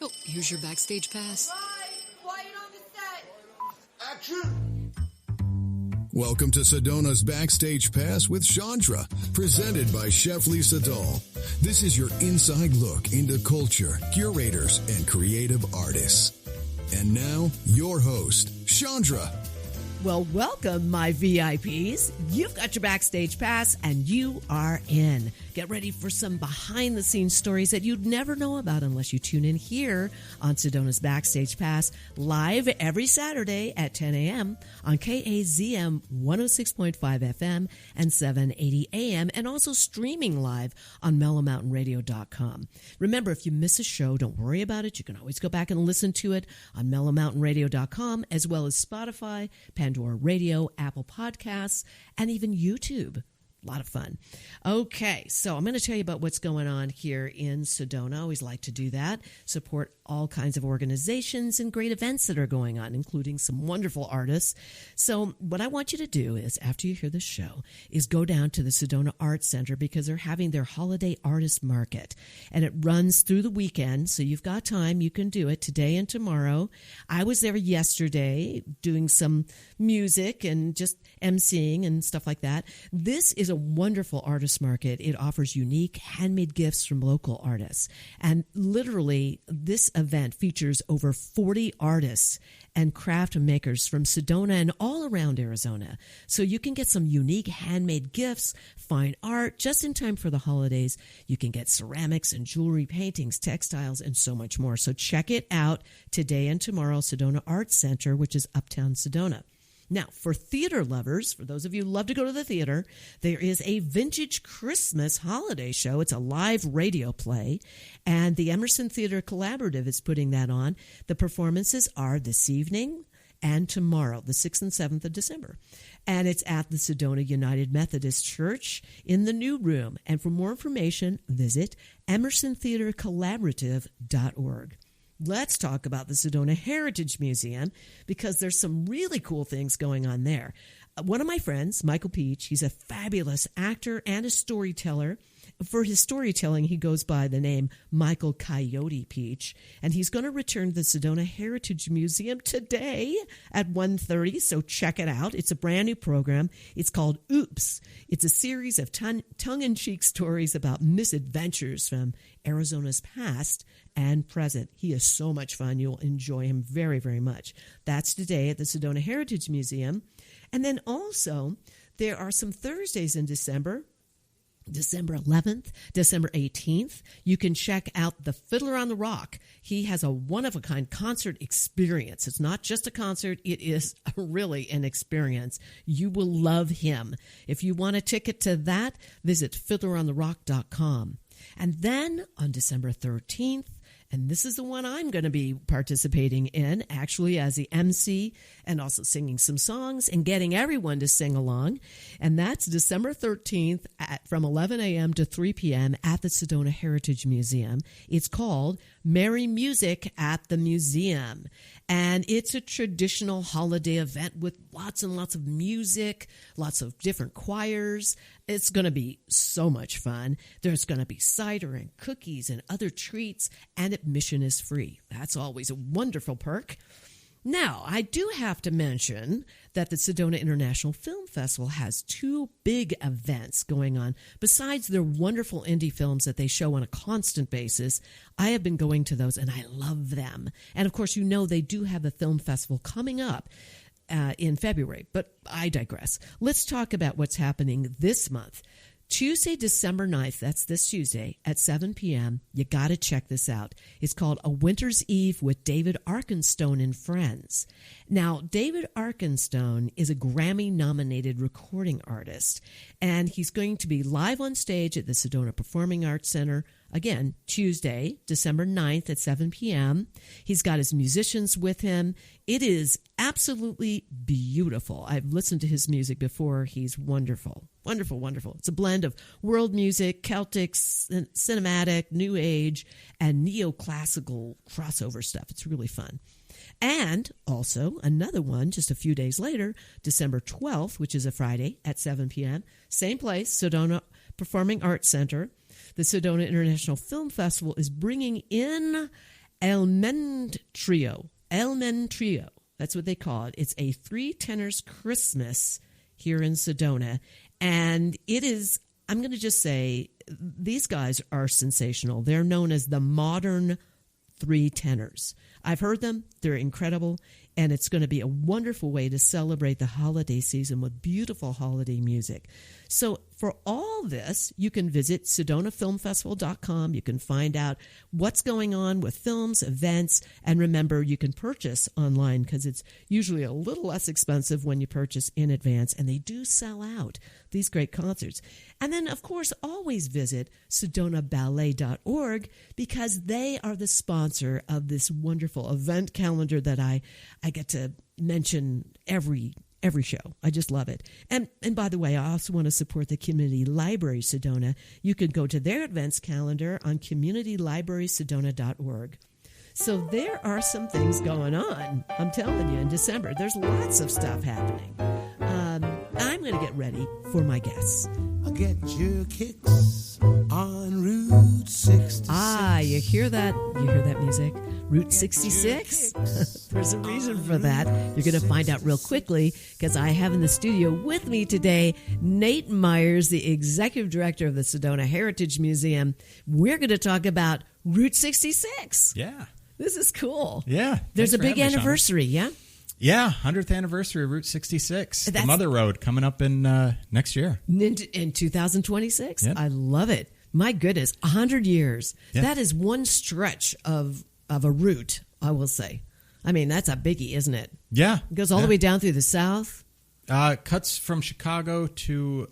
Oh, here's your Backstage pass. Quiet on the set. Action! Welcome to Sedona's Backstage Pass with Shondra, presented by Chef Lisa Dahl. This is your inside look into culture, curators, and creative artists. And now, your host, Shondra. Well, welcome, my VIPs. You've got your Backstage Pass, and you are in. Get ready for some behind-the-scenes stories that you'd never know about unless you tune in here on Sedona's Backstage Pass, live every Saturday at 10 a.m. on KAZM 106.5 FM and 780 AM, and also streaming live on mellowmountainradio.com. Remember, if you miss a show, don't worry about it. You can always go back and listen to it on mellowmountainradio.com, as well as Spotify, Pandora Radio, Apple Podcasts, and even YouTube. A lot of fun. Okay, so I'm going to tell you about what's going on here in Sedona. I always like to do that. Support all kinds of organizations and great events that are going on, including some wonderful artists. So what I want you to do is, after you hear the show, is go down to the Sedona Arts Center because they're having their holiday artist market. And it runs through the weekend, so you've got time. You can do it today and tomorrow. I was there yesterday doing some music and just emceeing and stuff like that. This is a wonderful artist market. It offers unique handmade gifts from local artists. And literally, this event features over 40 artists and craft makers from Sedona and all around Arizona. So you can get some unique handmade gifts, fine art, just in time for the holidays. You can get ceramics and jewelry, paintings, textiles, and so much more. So check it out today and tomorrow, Sedona Arts Center, which is uptown Sedona. Now, for theater lovers, for those of you who love to go to the theater, there is a vintage Christmas holiday show. It's a live radio play, and the Emerson Theater Collaborative is putting that on. The performances are this evening and tomorrow, the 6th and 7th of December. And it's at the Sedona United Methodist Church in the New Room. And for more information, visit emersontheatercollaborative.org. Let's talk about the Sedona Heritage Museum because there's some really cool things going on there. One of my friends, Michael Peach, he's a fabulous actor and a storyteller. For his storytelling, he goes by the name Michael Coyote Peach, and he's going to return to the Sedona Heritage Museum today at 1:30, so check it out. It's a brand new program. It's called Oops. It's a series of tongue-in-cheek stories about misadventures from Arizona's past and present. He is so much fun. You'll enjoy him very, very much. That's today at the Sedona Heritage Museum. And then also, there are some Thursdays in December 11th, December 18th. You can check out The Fiddler on the Rock. He has a one-of-a-kind concert experience. It's not just a concert. It is really an experience. You will love him. If you want a ticket to that, visit fiddlerontherock.com. And then on December 13th, and this is the one I'm going to be participating in, actually as the MC and also singing some songs and getting everyone to sing along. And that's December 13th from 11 a.m. to 3 p.m. at the Sedona Heritage Museum. It's called Merry Music at the Museum. And it's a traditional holiday event with lots and lots of music, lots of different choirs. It's going to be so much fun. There's going to be cider and cookies and other treats, and admission is free. That's always a wonderful perk. Now, I do have to mention that the Sedona International Film Festival has two big events going on. Besides their wonderful indie films that they show on a constant basis, I have been going to those, and I love them. And, of course, you know they do have the film festival coming up in February, but I digress. Let's talk about what's happening this month. Tuesday, December 9th, that's this Tuesday, at 7 p.m., you got to check this out. It's called A Winter's Eve with David Arkenstone and Friends. Now, David Arkenstone is a Grammy-nominated recording artist, and he's going to be live on stage at the Sedona Performing Arts Center, again, Tuesday, December 9th at 7 p.m. He's got his musicians with him. It is absolutely beautiful. I've listened to his music before. He's wonderful. Wonderful, wonderful. It's a blend of world music, Celtic, cinematic, New Age, and neoclassical crossover stuff. It's really fun. And also another one just a few days later, December 12th, which is a Friday at 7 p.m., same place, Sedona Performing Arts Center. The Sedona International Film Festival is bringing in El Men Trio. That's what they call it. It's a 3 tenors Christmas here in Sedona. And it is, I'm going to just say, these guys are sensational. They're known as the modern 3 tenors. I've heard them. They're incredible. And it's going to be a wonderful way to celebrate the holiday season with beautiful holiday music. So for all this, you can visit SedonaFilmFestival.com. You can find out what's going on with films, events, and remember, you can purchase online because it's usually a little less expensive when you purchase in advance, and they do sell out these great concerts. And then, of course, always visit SedonaBallet.org because they are the sponsor of this wonderful event calendar that I get to mention every show. I just love it. And by the way, I also want to support the Community Library Sedona. You can go to their events calendar on communitylibrarysedona.org. So there are some things going on. I'm telling you, in December, there's lots of stuff happening. I'm going to get ready for my guests. I'll get your kicks on Route 66. Ah, you hear that? You hear that music? Route 66? There's a reason for that. You're going to find out real quickly because I have in the studio with me today Nate Meyers, the Executive Director of the Sedona Heritage Museum. We're going to talk about Route 66. Yeah. This is cool. Yeah. There's a big anniversary, yeah? Yeah, 100th anniversary of Route 66. That's the Mother Road coming up in next year. In 2026? Yep. I love it. My goodness, 100 years. Yeah. That is one stretch of a route, I will say. I mean, that's a biggie, isn't it? Yeah. It goes all the way down through the south. Cuts from Chicago to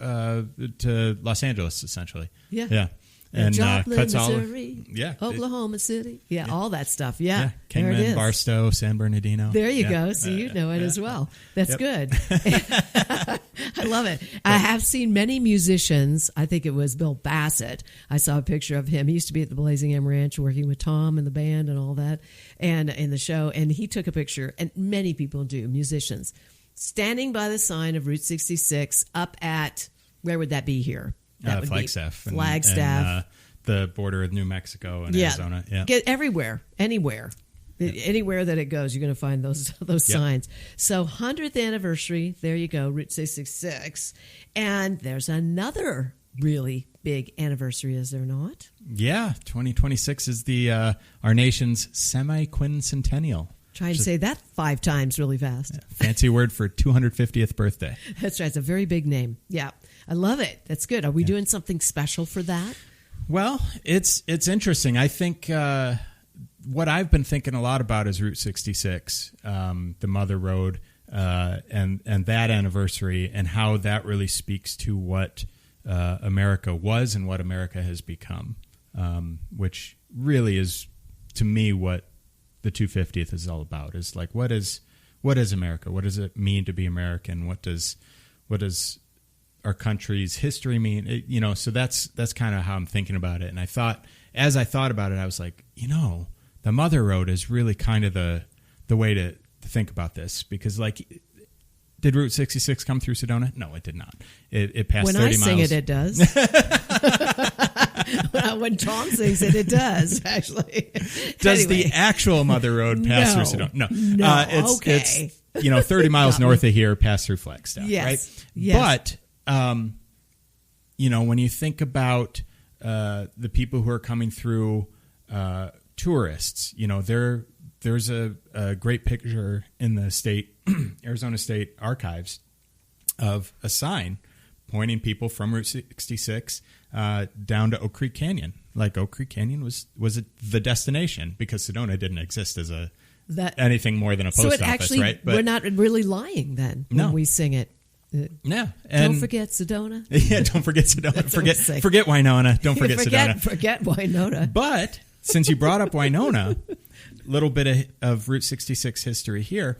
Los Angeles, essentially. Yeah. Yeah. And Joplin, cuts Missouri, all Oklahoma City. Yeah, all that stuff. Yeah. Kingman, there it is. Barstow, San Bernardino. There you go. So you know it as well. That's good. I love it. I have seen many musicians. I think it was Bill Bassett. I saw a picture of him. He used to be at the Blazing M Ranch working with Tom and the band and all that and in the show. And he took a picture, and many people do, musicians, standing by the sign of Route 66 up at, where would that be here? That would Flagstaff. be Flagstaff. And, the border of New Mexico and Arizona. Yeah. Get everywhere, anywhere. Anywhere that it goes, you're going to find those signs. So 100th anniversary, there you go, Route 666. And there's another really big anniversary, is there not? Yeah, 2026 is the our nation's semi-quincentennial. Try and say that 5 times really fast. Yeah, fancy word for 250th birthday. That's right. It's a very big name. Yeah. I love it. That's good. Are we doing something special for that? Well, it's interesting. I think what I've been thinking a lot about is Route 66, the Mother Road, and that anniversary, and how that really speaks to what America was and what America has become, which really is, to me, what the 250th is all about. Is like, what is America? What does it mean to be American? What does our country's history mean? So that's kind of how I'm thinking about it. And as I thought about it, I was like, the Mother Road is really kind of the way to think about this, because did Route 66 come through Sedona? No, it did not. It passed 30 miles. When I sing it does. When Tom sings it, it does, actually. Does the actual Mother Road pass through Sedona? No. Okay. It's 30 miles north of here, pass through Flagstaff, yes. right? Yes. But, when you think about the people who are coming through, tourists, there's a great picture in the Arizona State Archives of a sign pointing people from Route 66 down to Oak Creek Canyon. Like, Oak Creek Canyon was the destination, because Sedona didn't exist as anything more than a post office, actually, right? But we're not really lying then when we sing it. Yeah, don't forget Sedona. Yeah, don't forget Sedona. Forget Winona. Don't forget Sedona. Forget Winona. But since you brought up Winona, a little bit of Route 66 history here.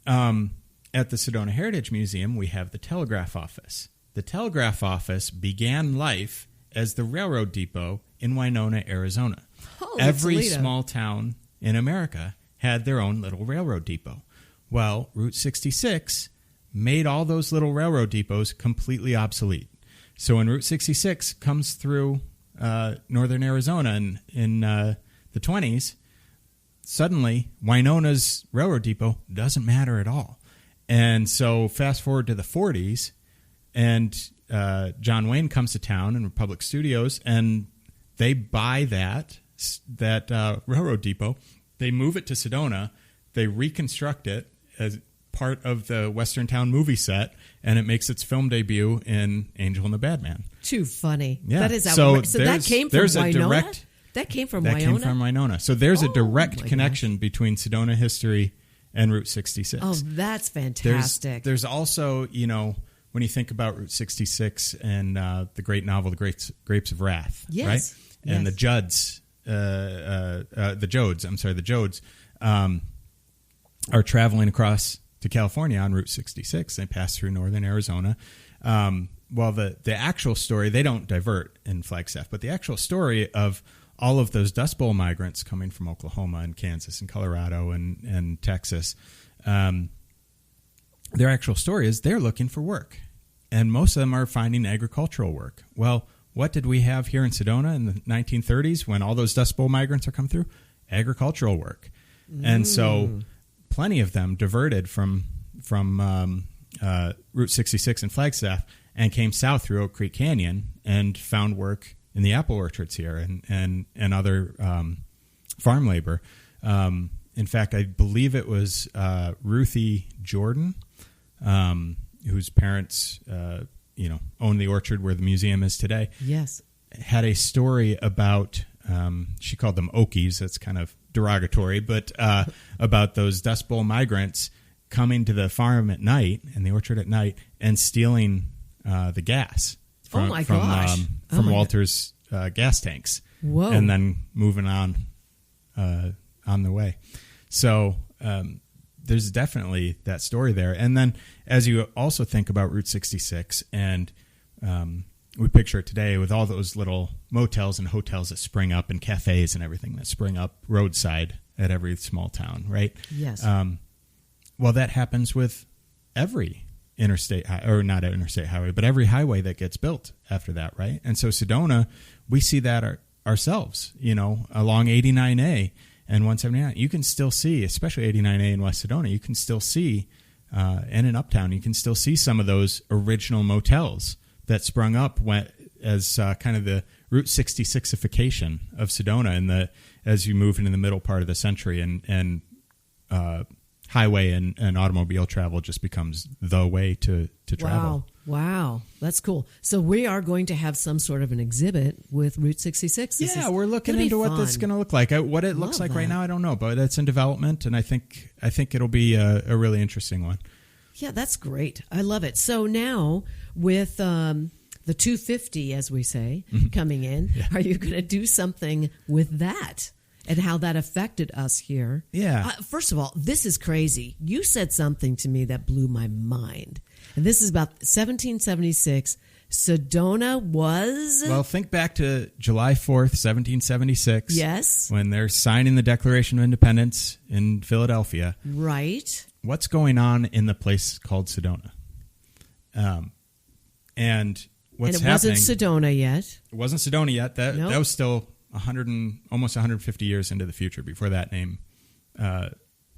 At the Sedona Heritage Museum, we have the telegraph office. The telegraph office began life as the railroad depot in Winona, Arizona. Every Toledo. small town in America had their own little railroad depot. Well, Route 66 made all those little railroad depots completely obsolete. So when Route 66 comes through northern Arizona in the 20s, suddenly Winona's railroad depot doesn't matter at all. And so fast forward to the 40s, and John Wayne comes to town in Republic Studios, and they buy that railroad depot. They move it to Sedona. They reconstruct it as part of the Western Town movie set, and it makes its film debut in Angel and the Bad Man. Too funny. Yeah. That is so outrageous. So that came from Winona? That came from That Winona? came from Winona. So there's a direct my connection between Sedona history and Route 66. Oh, that's fantastic. There's also, when you think about Route 66 and the great novel, The Grapes of Wrath, Yes. right? And Yes. the Judds, the Jodes, are traveling across to California on Route 66. They pass through northern Arizona. Well, the actual story, they don't divert in Flagstaff, but the actual story of all of those Dust Bowl migrants coming from Oklahoma and Kansas and Colorado and Texas, their actual story is they're looking for work. And most of them are finding agricultural work. Well, what did we have here in Sedona in the 1930s when all those Dust Bowl migrants are coming through? Agricultural work. And so plenty of them diverted from Route 66 in Flagstaff and came south through Oak Creek Canyon and found work in the apple orchards here and other farm labor. In fact, I believe it was Ruthie Jordan, whose parents, owned the orchard where the museum is today. Yes. Had a story about, she called them Okies, that's kind of derogatory, but about those Dust Bowl migrants coming to the farm at night and the orchard at night and stealing the gas from Walter's gas tanks. Whoa. And then moving on the way. So there's definitely that story there. And then as you also think about Route 66, and we picture it today with all those little motels and hotels that spring up and cafes and everything that spring up roadside at every small town, right? Yes. Well, that happens with every interstate, or not interstate highway, but every highway that gets built after that, right? And so Sedona, we see that ourselves, along 89A and 179. You can still see, especially 89A in West Sedona, you can still see, and in Uptown, you can still see some of those original motels that sprung up as kind of the Route 66ification of Sedona as you move into the middle part of the century, and highway and automobile travel just becomes the way to travel. Wow. That's cool. So we are going to have some sort of an exhibit with Route 66. We're looking into what that's going to look like. What it looks like right now, I don't know, but it's in development, and I think it'll be a really interesting one. Yeah, that's great. I love it. So now with the 250, as we say, coming in, are you going to do something with that? And how that affected us here. Yeah. First of all, this is crazy. You said something to me that blew my mind. And this is about 1776. Sedona was... Well, think back to July 4th, 1776. Yes. When they're signing the Declaration of Independence in Philadelphia. Right. What's going on in the place called Sedona? And what's happening... And it wasn't Sedona yet. It wasn't Sedona yet. That was still... almost 150 years into the future before that name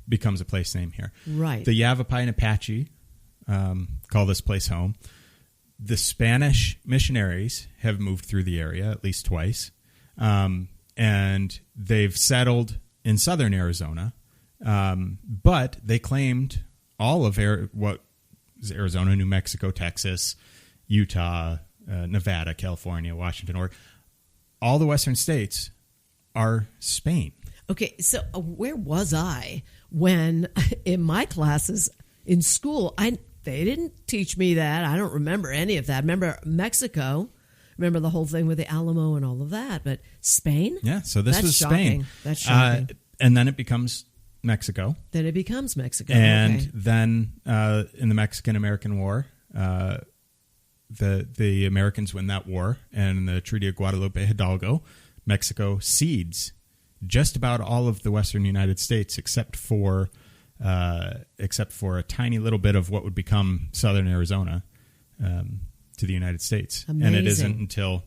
becomes a place name here. Right. The Yavapai and Apache call this place home. The Spanish missionaries have moved through the area at least twice, and they've settled in southern Arizona, but they claimed all of what is Arizona, New Mexico, Texas, Utah, Nevada, California, Washington, Oregon. All the western states are Spain. Okay, so where was I when in my classes in school, they didn't teach me that. I don't remember any of that. I remember Mexico. Remember the whole thing with the Alamo and all of that. But Spain? Yeah, so this was shocking. Spain. That's shocking. And then it becomes Mexico. Then it becomes Mexico. And then in the Mexican-American War, the Americans win that war, and in the Treaty of Guadalupe Hidalgo, Mexico cedes just about all of the western United States except for a tiny little bit of what would become southern Arizona to the United States. Amazing. And it isn't until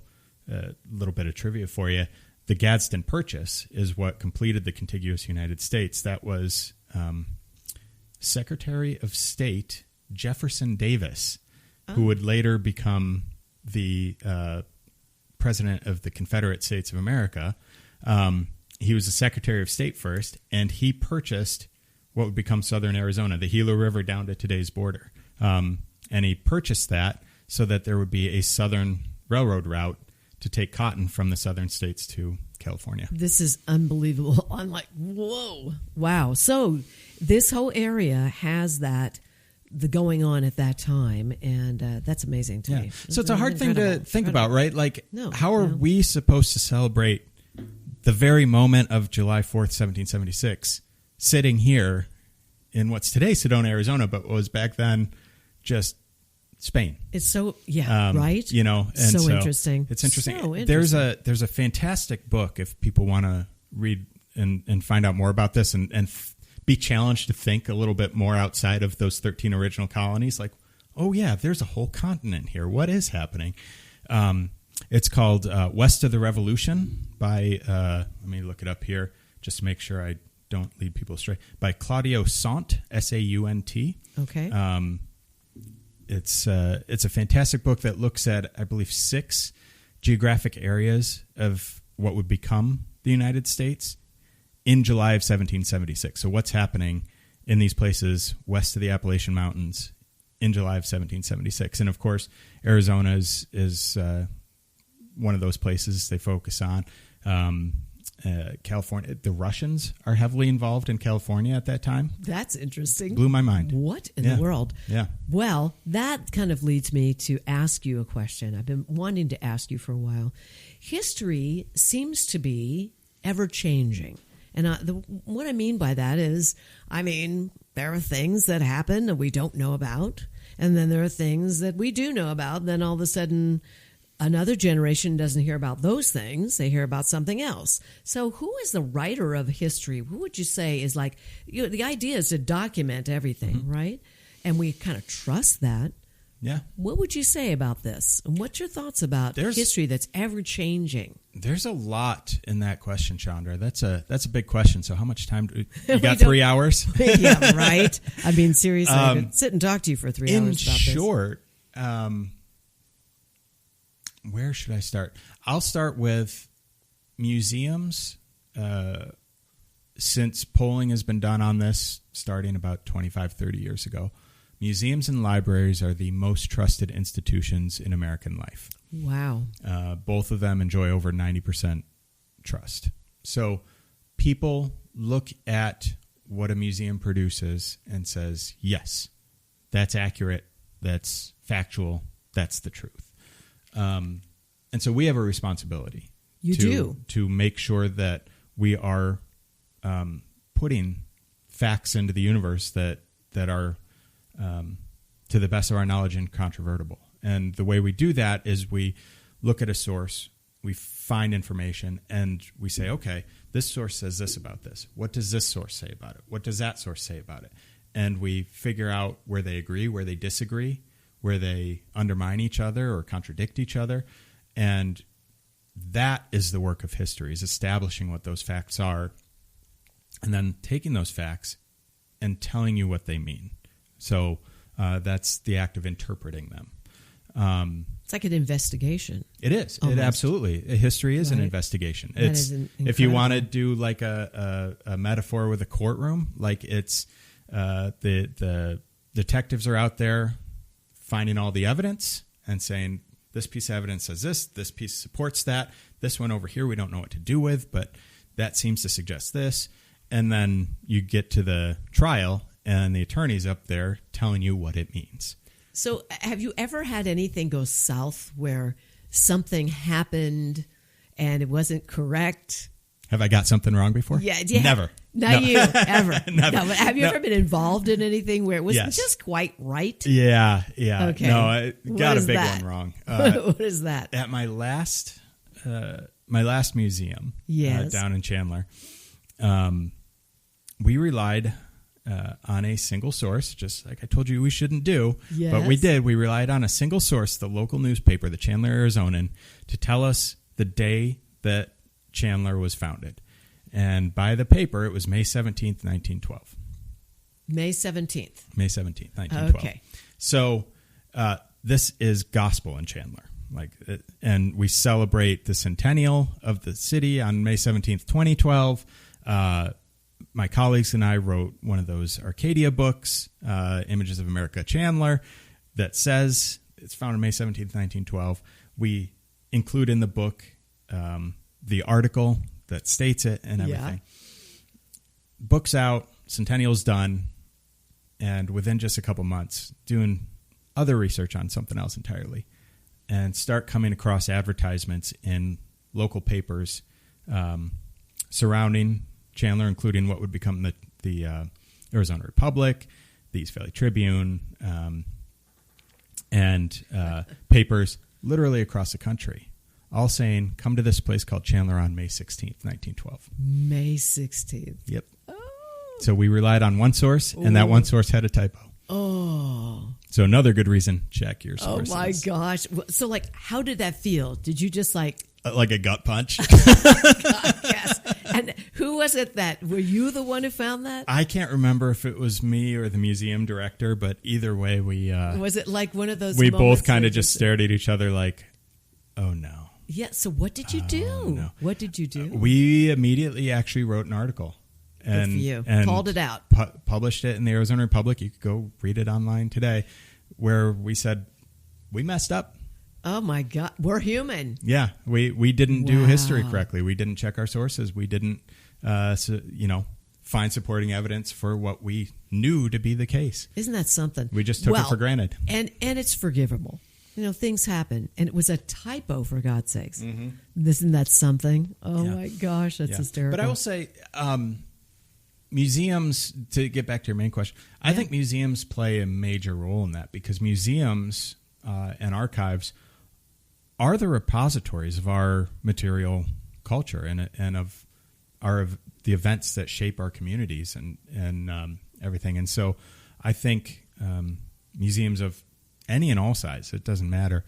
a little bit of trivia for you. the Gadsden Purchase is what completed the contiguous United States. That was Secretary of State Jefferson Davis, who would later become the President of the Confederate States of America. He was the Secretary of State first, and he purchased what would become southern Arizona, the Gila River down to today's border. And he purchased that so that there would be a southern railroad route to take cotton from the southern states to California. This is unbelievable. I'm like, whoa, wow. So this whole area has the going on at that time, and that's amazing to me. So it's a hard thing to think about, right? Like, No, how are we supposed to celebrate the very moment of July 4th, 1776, sitting here in what's today Sedona, Arizona, but was back then just Spain? It's so, right? You know, and so interesting. It's interesting. So interesting. There's a fantastic book if people want to read and find out more about this and be challenged to think a little bit more outside of those 13 original colonies. Like, oh yeah, there's a whole continent here. What is happening? It's called West of the Revolution by, let me look it up here just to make sure I don't lead people astray, by Claudio Sant, S-A-U-N-T. Okay. It's a fantastic book that looks at, I believe, 6 geographic areas of what would become the United States in July of 1776. So what's happening in these places west of the Appalachian Mountains in July of 1776. And, of course, Arizona is one of those places they focus on. California, the Russians are heavily involved in California at that time. That's interesting. Blew my mind. What in the world? Yeah. Well, that kind of leads me to ask you a question I've been wanting to ask you for a while. History seems to be ever-changing. And what I mean by that is, there are things that happen that we don't know about, and then there are things that we do know about. Then all of a sudden, another generation doesn't hear about those things. They hear about something else. So who is the writer of history? Who would you say is like, the idea is to document everything, right? And we kind of trust that. Yeah. What would you say about this? And what's your thoughts about history that's ever-changing? There's a lot in that question, Shondra. That's a big question. So how much time do you got? 3 hours? Yeah, right. Seriously, I could sit and talk to you for 3 hours about this. In short, where should I start? I'll start with museums. Since polling has been done on this, starting about 25, 30 years ago, museums and libraries are the most trusted institutions in American life. Wow. Both of them enjoy over 90% trust. So people look at what a museum produces and says, yes, that's accurate, that's factual, that's the truth. And so we have a responsibility to make sure that we are putting facts into the universe that are to the best of our knowledge incontrovertible. And the way we do that is we look at a source, we find information, and we say, okay, this source says this about this. What does this source say about it? What does that source say about it? And we figure out where they agree, where they disagree, where they undermine each other or contradict each other. And that is the work of history, is establishing what those facts are and then taking those facts and telling you what they mean. So that's the act of interpreting them. It's like an investigation. It is. Almost. It absolutely. History is an investigation. It's if you want to do like a metaphor with a courtroom, like it's the detectives are out there finding all the evidence and saying this piece of evidence says this piece supports that, this one over here we don't know what to do with, but that seems to suggest this. And then you get to the trial and the attorney's up there telling you what it means. So have you ever had anything go south where something happened and it wasn't correct? Have I got something wrong before? Yeah. Never. Not you, ever. Never. No, but have you ever been involved in anything where it wasn't just quite right? Yeah. Okay. No, I got a big one wrong. What is that? At my last museum down in Chandler, we relied on a single source, just like I told you we shouldn't do. Yes. But we did. We relied on a single source, the local newspaper, the Chandler Arizonan, to tell us the day that Chandler was founded. And by the paper, it was May 17th, 1912. May 17th. May 17th, 1912. Okay. So this is gospel in Chandler. And we celebrate the centennial of the city on May 17th, 2012. My colleagues and I wrote one of those Arcadia books, Images of America Chandler, that says it's founded May 17th, 1912. We include in the book the article that states it and everything. Book's out, centennial's done, and within just a couple months, doing other research on something else entirely, and start coming across advertisements in local papers surrounding Chandler, including what would become the Arizona Republic, the East Valley Tribune, and papers literally across the country, all saying, come to this place called Chandler on May 16th, 1912. May 16th. Yep. So we relied on one source, and that one source had a typo. Oh. So another good reason, check your sources. Oh, my gosh. So, how did that feel? Did you just, like a gut punch? God, yes. And who was it were you the one who found that? I can't remember if it was me or the museum director, but either way, we... was it like one of those we both kind of just stared at each other like, oh, no. Yeah, so what did you do? No. What did you do? We immediately actually wrote an article. Good for you. And called it out. Published it in the Arizona Republic. You could go read it online today, where we said, we messed up. Oh, my God. We're human. Yeah, we didn't do history correctly. We didn't check our sources. We didn't, find supporting evidence for what we knew to be the case. Isn't that something? We just took it for granted. And it's forgivable. Things happen. And it was a typo, for God's sakes. Mm-hmm. Isn't that something? Oh, my gosh, that's hysterical. But I will say, museums, to get back to your main question, I think museums play a major role in that, because museums and archives are the repositories of our material culture and of the events that shape our communities and everything. And so I think museums of any and all size, it doesn't matter,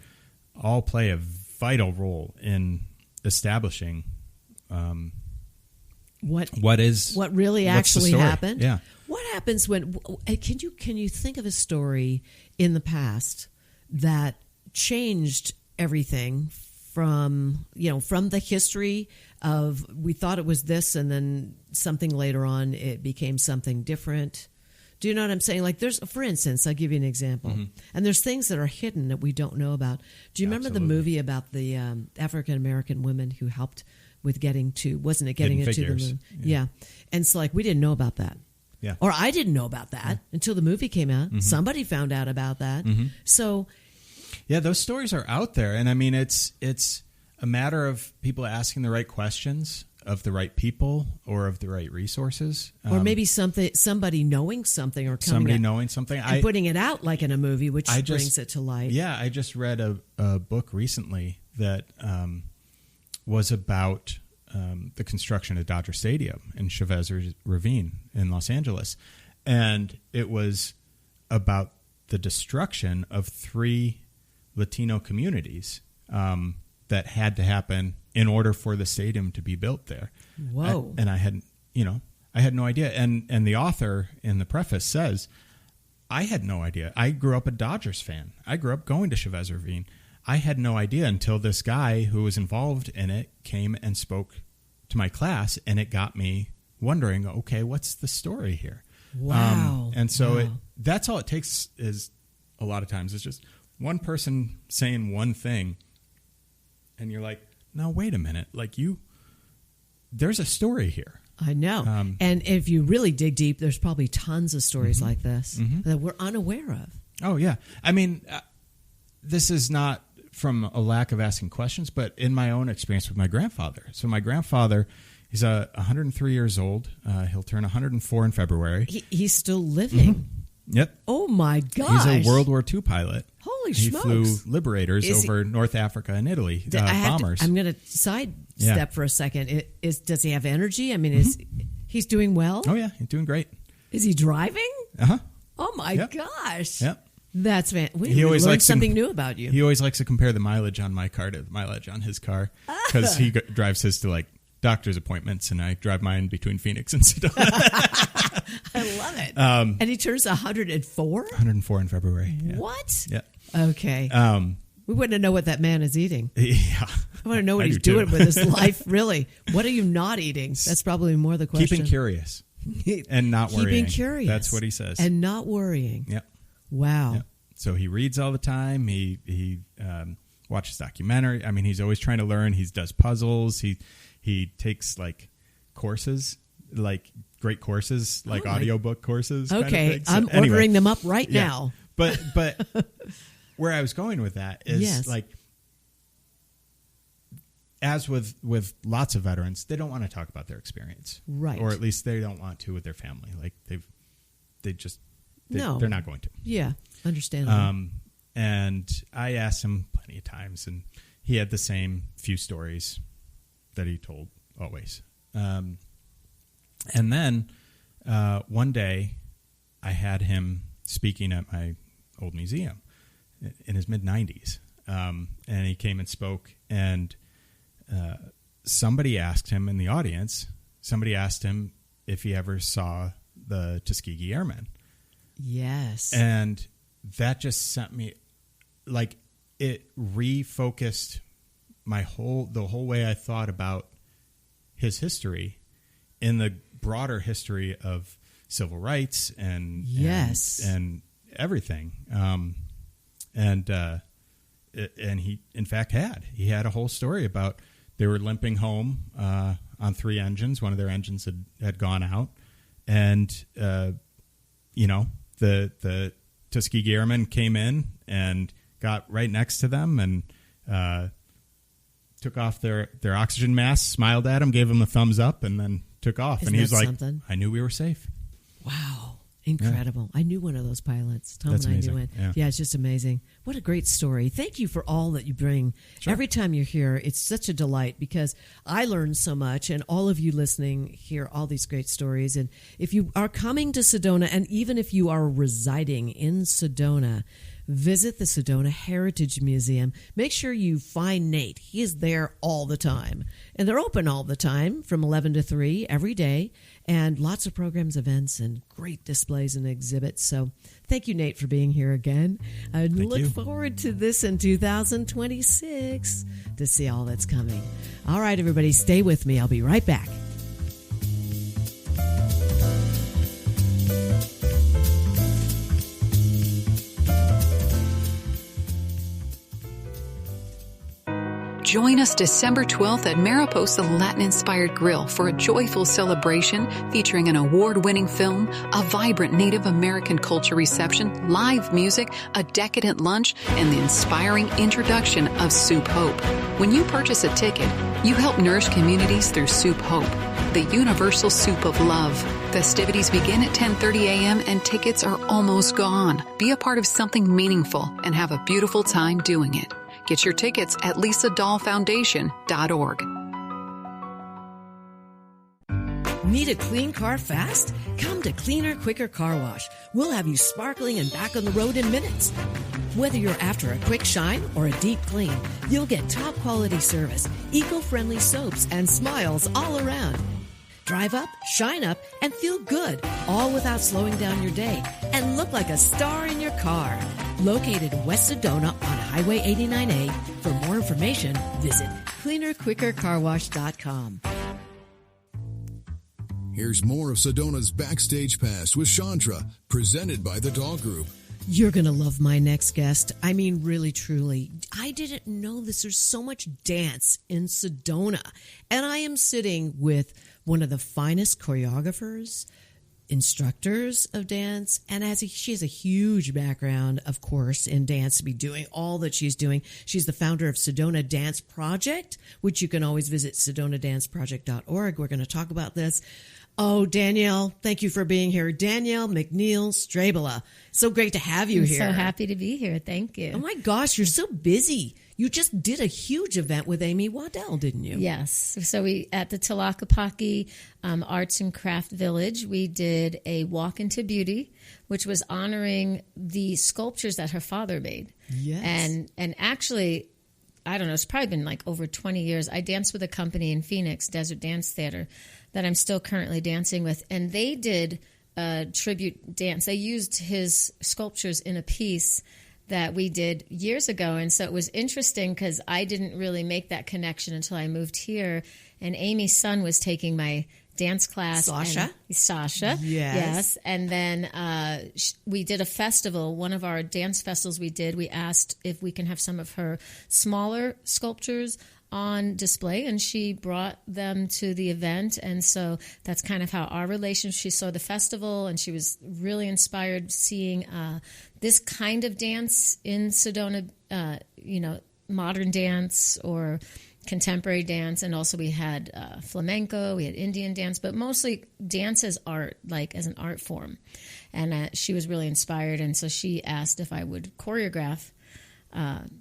all play a vital role in establishing what really actually happened. Yeah. What happens when can you think of a story in the past that changed everything from the history of, we thought it was this and then something later on it became something different? Do you know what I'm saying? For instance, I'll give you an example. Mm-hmm. And there's things that are hidden that we don't know about. Do you remember the movie about the African-American women who helped with getting into the moon? Yeah. And it's we didn't know about that. Yeah. Or I didn't know about that until the movie came out. Mm-hmm. Somebody found out about that. Mm-hmm. So... yeah, those stories are out there. And I mean, it's a matter of people asking the right questions of the right people or of the right resources. Or maybe somebody knowing something or knowing something. And putting it out like in a movie, which brings it to light. Yeah, I just read a book recently that was about the construction of Dodger Stadium in Chavez Ravine in Los Angeles. And it was about the destruction of 3 Latino communities that had to happen in order for the stadium to be built there. Whoa. And I had no idea. And the author in the preface says, I had no idea. I grew up a Dodgers fan. I grew up going to Chavez Ravine. I had no idea until this guy who was involved in it came and spoke to my class, and it got me wondering, okay, what's the story here? Wow. And so that's all it takes, is a lot of times it's just one person saying one thing, and you're like, no, wait a minute. There's a story here. I know. And if you really dig deep, there's probably tons of stories like this that we're unaware of. Oh, yeah. I mean, this is not from a lack of asking questions, but in my own experience with my grandfather. So my grandfather, he's 103 years old. He'll turn 104 in February. He's still living. Mm-hmm. Yep. Oh, my gosh. He's a World War II pilot. Holy he smokes. He flew Liberators over North Africa and Italy, bombers. I'm going to sidestep for a second. Does he have energy? I mean, he's doing well? Oh, yeah. He's doing great. Is he driving? Uh-huh. Oh, my gosh. Yep. That's we learned something new about you. He always likes to compare the mileage on my car to the mileage on his car, because he drives his to doctor's appointments, and I drive mine between Phoenix and Sedona. I love it. And he turns 104? 104 in February. Yeah. What? Yeah. Okay. We want to know what that man is eating. Yeah. I want to know what he's doing with his life, really. What are you not eating? That's probably more the question. Keeping curious and not worrying. Keeping curious. That's what he says. And not worrying. Yep. Wow. Yep. So he reads all the time. He watches documentary. I mean, he's always trying to learn. He does puzzles. He takes like courses, like great courses, like audiobook courses. Okay. Kind of thing. I'm ordering them up right now. But where I was going with that is like, as with lots of veterans, they don't want to talk about their experience, right? Or at least they don't want to with their family. Like they're not going to. Yeah, understandable. And I asked him plenty of times, and he had the same few stories that he told always. And then one day, I had him speaking at my old museum in his mid-90s, and he came and spoke, and somebody asked him in the audience, if he ever saw the Tuskegee Airmen. Yes. And that just sent me, like, it refocused the whole way I thought about his history in the broader history of civil rights and everything. And he, in fact, had a whole story about they were limping home on 3 engines. One of their engines had gone out, and the Tuskegee Airmen came in and got right next to them and took off their oxygen masks, smiled at them, gave them a thumbs up, and then took off. Isn't and he was like, something? I knew we were safe. Wow. Incredible. Yeah. I knew one of those pilots. Tom That's and I amazing. knew it. Yeah. It's just amazing. What a great story. Thank you for all that you bring. Sure. Every time you're here, it's such a delight because I learn so much, and all of you listening hear all these great stories. And if you are coming to Sedona, and even if you are residing in Sedona, visit the Sedona Heritage Museum. Make sure you find Nate. He is there all the time. And they're open all the time from 11 to 3 every day. And lots of programs, events, and great displays and exhibits. So thank you, Nate, for being here again. I look forward to this in 2026 to see all that's coming. All right, everybody, stay with me. I'll be right back. Join us December 12th at Mariposa Latin-inspired Grill for a joyful celebration featuring an award-winning film, a vibrant Native American culture reception, live music, a decadent lunch, and the inspiring introduction of Soup Hope. When you purchase a ticket, you help nourish communities through Soup Hope, the universal soup of love. Festivities begin at 10:30 a.m. and tickets are almost gone. Be a part of something meaningful and have a beautiful time doing it. Get your tickets at lisadahlfoundation.org. Need a clean car fast? Come to Cleaner, Quicker Car Wash. We'll have you sparkling and back on the road in minutes. Whether you're after a quick shine or a deep clean, you'll get top quality service, eco-friendly soaps, and smiles all around. Drive up, shine up, and feel good, all without slowing down your day, and look like a star in your car. Located in West Sedona on Highway 89A. For more information, visit cleanerquickercarwash.com. Here's more of Sedona's Backstage Pass with Shondra, presented by the Doll Group. You're going to love my next guest. I mean, really, truly. I didn't know this. There's so much dance in Sedona. And I am sitting with one of the finest choreographers, instructors of dance, and she has a huge background, of course, in dance to be doing all that she's doing. She's the founder of Sedona Dance Project, which you can always visit sedonadanceproject.org. We're going to talk about this. Oh, Danielle, thank you for being here. Danielle McNeal Strabala. So great to have you here. I'm so happy to be here. Thank you. Oh, my gosh, you're so busy. You just did a huge event with Amy Waddell, didn't you? Yes. So we at the Tlaquepaque Arts and Craft Village, we did a Walk into Beauty, which was honoring the sculptures that her father made. Yes. And actually, I don't know, it's probably been like over 20 years. I danced with a company in Phoenix, Desert Dance Theater, that I'm still currently dancing with. And they did a tribute dance. They used his sculptures in a piece that we did years ago. And so it was interesting because I didn't really make that connection until I moved here. And Amy's son was taking my dance class. Sasha. Yes. And then we did a festival. One of our dance festivals we asked if we can have some of her smaller sculptures on display, and she brought them to the event. And so that's kind of how our relationship, she saw the festival and she was really inspired seeing this kind of dance in Sedona, modern dance or contemporary dance. And also we had flamenco, we had Indian dance, but mostly dance as art, like as an art form. And she was really inspired. And so she asked if I would choreograph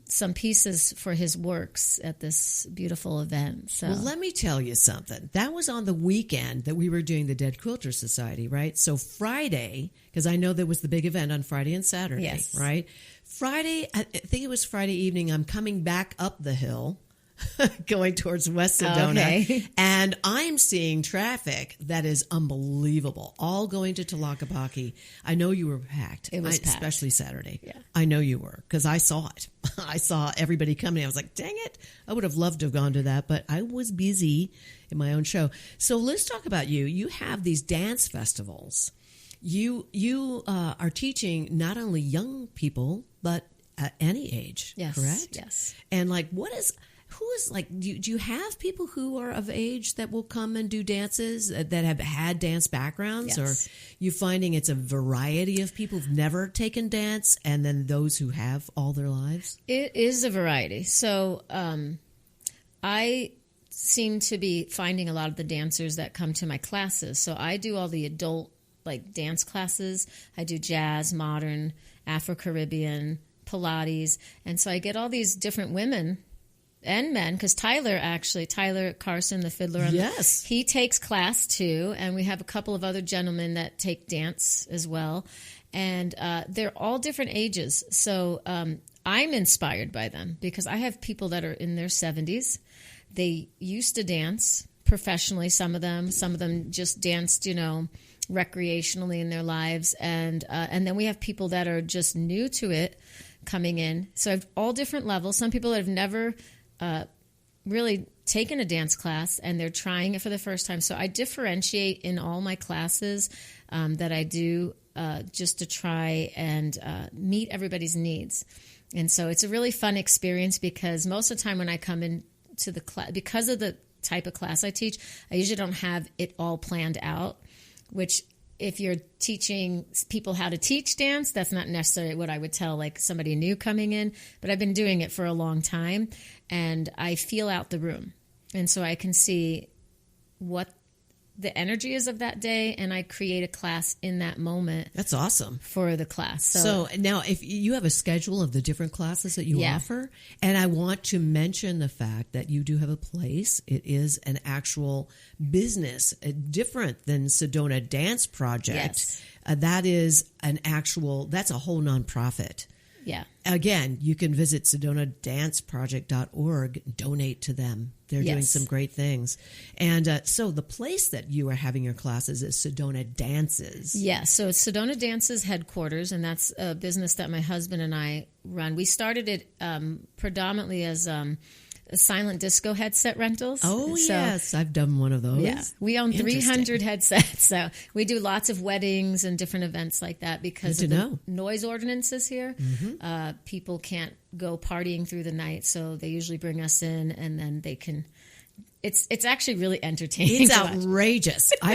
some pieces for his works at this beautiful event. So, well, let me tell you something. That was on the weekend that we were doing the Dead Quilter Society, right? So Friday, because I know there was the big event on Friday and Saturday, yes. Right? Friday, I think it was Friday evening, I'm coming back up the hill, going towards West Sedona, okay. And I'm seeing traffic that is unbelievable, all going to Tlaquepaque. I know you were packed. It was packed. Especially Saturday. Yeah. I know you were, because I saw it. I saw everybody coming. I was like, dang it. I would have loved to have gone to that, but I was busy in my own show. So let's talk about you. You have these dance festivals. You are teaching not only young people, but at any age, yes. Correct? Yes. And like, who is like, do you have people who are of age that will come and do dances that have had dance backgrounds? Yes. Or you finding it's a variety of people who've never taken dance and then those who have all their lives? It is a variety. So I seem to be finding a lot of the dancers that come to my classes. So I do all the adult like dance classes. I do jazz, modern, Afro-Caribbean, Pilates. And so I get all these different women and men, because Tyler Carson, the fiddler, yes, he takes class too, and we have a couple of other gentlemen that take dance as well, and they're all different ages. So I'm inspired by them because I have people that are in their 70s. They used to dance professionally. Some of them just danced, recreationally in their lives, and then we have people that are just new to it coming in. So I have all different levels. Some people that have never really taken a dance class and they're trying it for the first time. So I differentiate in all my classes that I do just to try and meet everybody's needs. And so it's a really fun experience because most of the time when I come into the class, because of the type of class I teach, I usually don't have it all planned out, which if you're teaching people how to teach dance, that's not necessarily what I would tell like somebody new coming in, but I've been doing it for a long time and I feel out the room. And so I can see what the energy is of that day and I create a class in that moment. That's awesome. For the class. So now if you have a schedule of the different classes that you offer, and I want to mention the fact that you do have a place. It is an actual business, different than Sedona Dance Project. Yes. That's a whole nonprofit. Yeah. Again, you can visit SedonaDanceProject.org, donate to them. They're doing some great things. And so the place that you are having your classes is Sedona Dances. Yeah, so it's Sedona Dances headquarters, and that's a business that my husband and I run. We started it predominantly as silent disco headset rentals. Oh, yes. I've done one of those. Yeah. We own 300 headsets. So we do lots of weddings and different events like that because of the noise ordinances here. Mm-hmm. People can't go partying through the night. So they usually bring us in and then they can... It's actually really entertaining. It's outrageous. I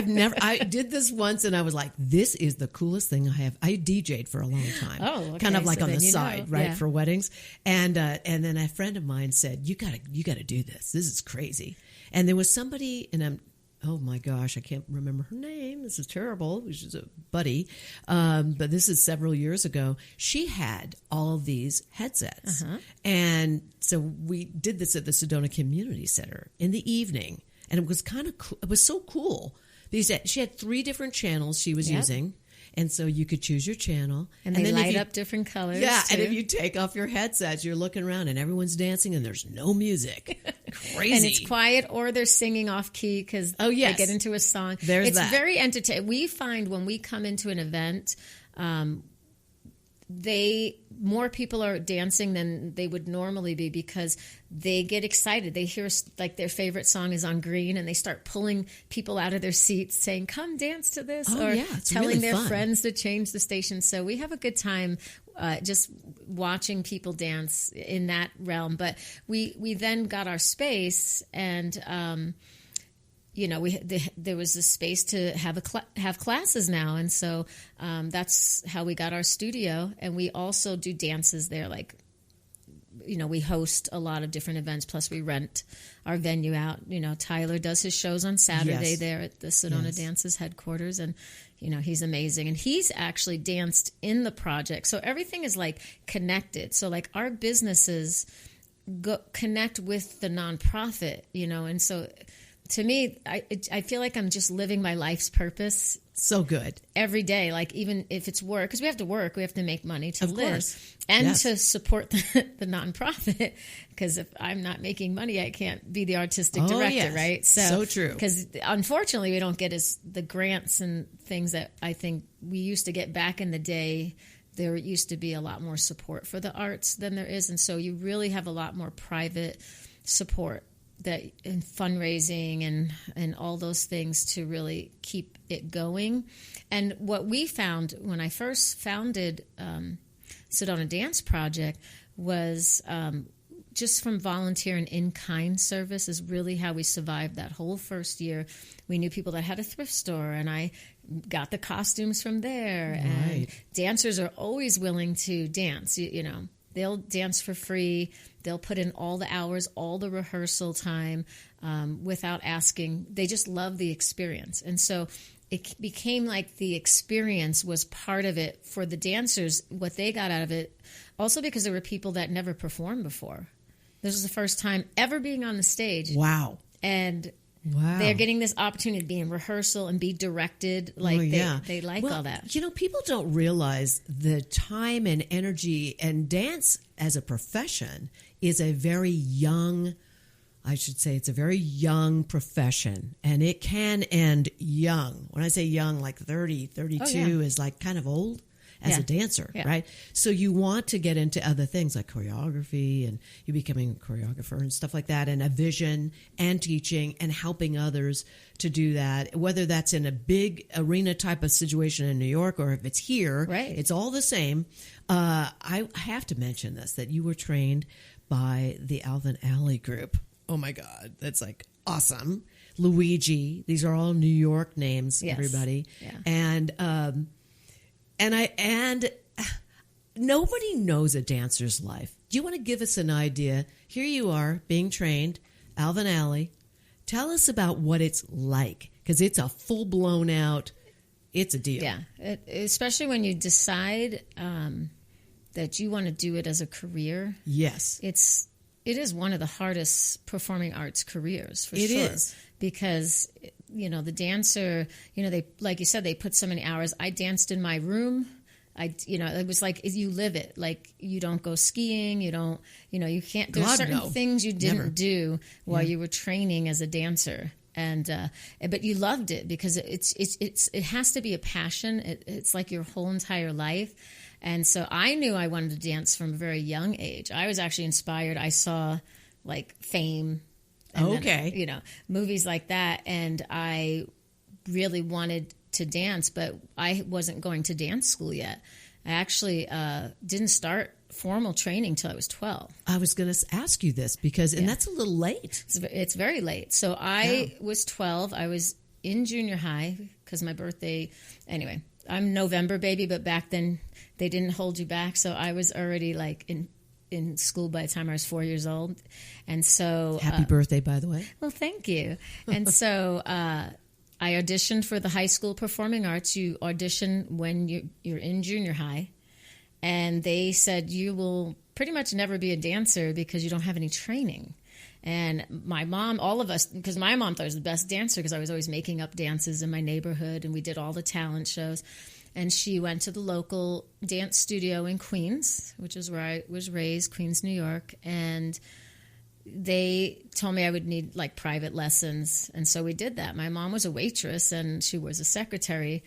did this once and I was like, this is the coolest thing I have. I DJ'd for a long time. Oh, okay. Kind of like so on the side, right? Yeah. For weddings. And then a friend of mine said, you gotta do this. This is crazy. And there was somebody, and oh my gosh, I can't remember her name. This is terrible. She's a buddy. But this is several years ago. She had all of these headsets. Uh-huh. And so we did this at the Sedona Community Center in the evening. And it was kind of cool. It was so cool because she had 3 different channels she was using. And so you could choose your channel. And they then light up different colors. Yeah, too. and if you take off your headsets, you're looking around and everyone's dancing and there's no music. Crazy. And it's quiet, or they're singing off key because they get into a song. It's very entertaining. We find when we come into an event, more people are dancing than they would normally be because they get excited. They hear like their favorite song is on green and they start pulling people out of their seats saying, come dance to this, or telling really their fun. friends to change the station. So we have a good time just watching people dance in that realm. But we then got our space and there was a space to have classes now, and so that's how we got our studio. And we also do dances there, like we host a lot of different events. Plus, we rent our venue out. Tyler does his shows on Saturday there at the Sedona Dances headquarters, and he's amazing. And he's actually danced in the project, so everything is like connected. So like our businesses connect with the nonprofit, and so. To me, I feel like I'm just living my life's purpose. So good. Every day, like even if it's work, because we have to work, we have to make money to live. Course. And to support the nonprofit, because if I'm not making money, I can't be the artistic director, right? So true. Because unfortunately, we don't get the grants and things that I think we used to get back in the day. There used to be a lot more support for the arts than there is, and so you really have a lot more private support and fundraising and all those things to really keep it going. And what we found when I first founded Sedona Dance Project was just from volunteer and in-kind service is really how we survived that whole first year. We knew people that had a thrift store, and I got the costumes from there. Right. And dancers are always willing to dance, They'll dance for free. They'll put in all the hours, all the rehearsal time without asking. They just love the experience. And so it became like the experience was part of it for the dancers, what they got out of it. Also because there were people that never performed before. This was the first time ever being on the stage. Wow. And they're getting this opportunity to be in rehearsal and be directed. Like they like all that. People don't realize the time and energy, and dance as a profession is a very young, it's a very young profession, and it can end young. When I say young, like 30, 32 is like kind of old. As a dancer, right? So you want to get into other things like choreography, and you becoming a choreographer and stuff like that, and a vision and teaching and helping others to do that, whether that's in a big arena type of situation in New York or if it's here, it's all the same. I have to mention this, that you were trained by the Alvin Alley group. Oh my God, that's like awesome. Luigi, these are all New York names, everybody. Yeah. And nobody knows a dancer's life. Do you want to give us an idea? Here you are being trained, Alvin Alley. Tell us about what it's like, because it's a full blown out. It's a deal. Yeah, especially when you decide that you want to do it as a career. Yes, it is one of the hardest performing arts careers for sure. It is because. The dancer, they, like you said, they put so many hours. I danced in my room. It was like you live it. Like you don't go skiing. You don't, you can't. There's certain things you didn't do while you were training as a dancer. And but you loved it because it has to be a passion. It's like your whole entire life. And so I knew I wanted to dance from a very young age. I was actually inspired. I saw like Fame. Then, movies like that. And I really wanted to dance, but I wasn't going to dance school yet. I actually didn't start formal training till I was 12. I was going to ask you this and that's a little late. It's very late. So I was 12. I was in junior high because my birthday, anyway, I'm November baby, but back then they didn't hold you back. So I was already like in school by the time I was 4 years old. And so... Happy birthday, by the way. Well, thank you. And so I auditioned for the high school performing arts. You audition when you're in junior high. And they said, you will pretty much never be a dancer because you don't have any training. And my mom, all of us, because my mom thought I was the best dancer because I was always making up dances in my neighborhood and we did all the talent shows. and she went to the local dance studio in Queens, which is where I was raised, Queens, New York, and they told me I would need like private lessons, and so we did that. My mom was a waitress and she was a secretary,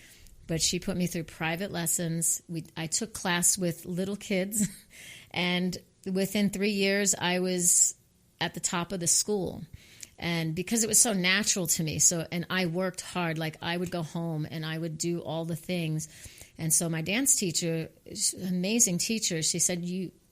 but she put me through private lessons. I took class with little kids, and within 3 years I was at the top of the school. And because it was so natural to me, and I worked hard, like I would go home and I would do all the things. And so my dance teacher, amazing teacher, she said,